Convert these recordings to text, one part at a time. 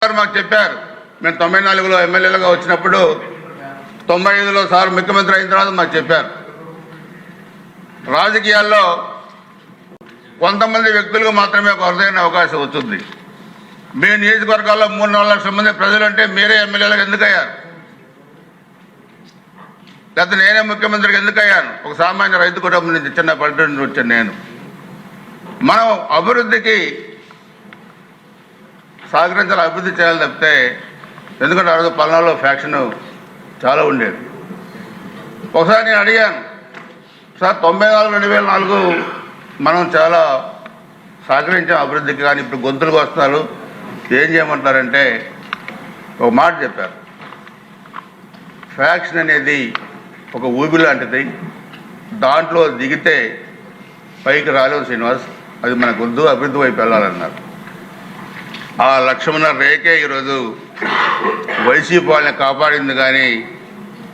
మాకు చెప్పారు. మేము 94లో ఎమ్మెల్యేలుగా వచ్చినప్పుడు 95లో సార్ ముఖ్యమంత్రి అయిన తర్వాత మాకు చెప్పారు, రాజకీయాల్లో కొంతమంది వ్యక్తులకు మాత్రమే ఒక అరుదైన అవకాశం వచ్చింది. మీ నియోజకవర్గాల్లో 3-4 లక్షల మంది ప్రజలంటే మీరే ఎమ్మెల్యేలకు ఎందుకు అయ్యారు? లేకపోతే నేనే ముఖ్యమంత్రికి ఎందుకు అయ్యాను? ఒక సామాన్య రైతు కుటుంబం నుంచి చిన్న పల్లెటూరు నుంచి వచ్చాను నేను. మనం అభివృద్ధికి సహకరించాలి, అభివృద్ధి చేయాలి తప్పితే, ఎందుకంటే ఆ రోజు పల్నాడులో ఫ్యాక్షన్ చాలా ఉండేది. ఒకసారి నేను అడిగాను, సార్ 94-2004 మనం చాలా సహకరించాం అభివృద్ధికి, కానీ ఇప్పుడు గొంతులకు వస్తున్నారు, ఏం చేయమంటారంటే ఒక మాట చెప్పారు, ఫ్యాక్షన్ అనేది ఒక ఊబి లాంటిది, దాంట్లో దిగితే పైకి రాలేవు శ్రీనివాస్, అది మన గొంతు అభివృద్ధి వైపు వెళ్ళాలన్నారు. ఆ లక్ష్మణ రేఖే ఈరోజు వైసీపీ వాళ్ళని కాపాడింది, కానీ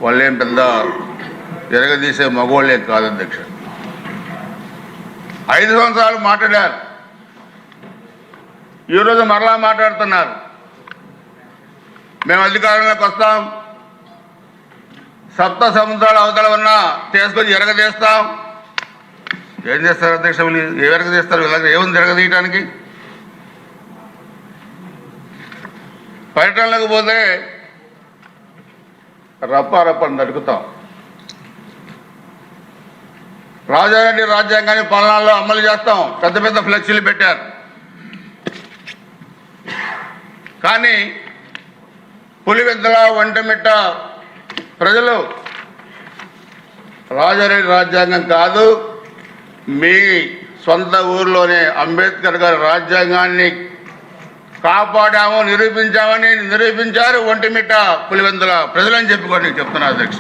వాళ్ళేం పెద్ద ఎరగదీసే మగవాళ్ళే కాదు అధ్యక్ష. 5 సంవత్సరాలు మాట్లాడారు, ఈరోజు మరలా మాట్లాడుతున్నారు, మేము అధికారంలోకి వస్తాం, సప్త సముద్రాల అవతల ఉన్నా తీసుకొని ఎరగదీస్తాం. ఏం చేస్తారు అధ్యక్ష? ఏ ఎరగదీస్తారు? వీళ్ళకి ఏముంది ఎరగదీయటానికి? పర్యటనలకు పోతే రప్పారప్పని నడుకుతాం. రాజారెడ్డి రాజ్యాంగాన్ని పాలనలో అమలు చేస్తాం, పెద్ద పెద్ద ఫ్లెక్సీలు పెట్టారు. కానీ పులివెందుల, ఒంటిమిట్ట ప్రజలు రాజారెడ్డి రాజ్యాంగం కాదు, మీ సొంత ఊర్లోనే అంబేద్కర్ గారి రాజ్యాంగాన్ని కాపాడాము, నిరూపించామని నిరూపించారు ఒంటిమిట్ట పులివెందుల ప్రజలని చెప్పుకోండి చెప్తున్నా అధ్యక్ష.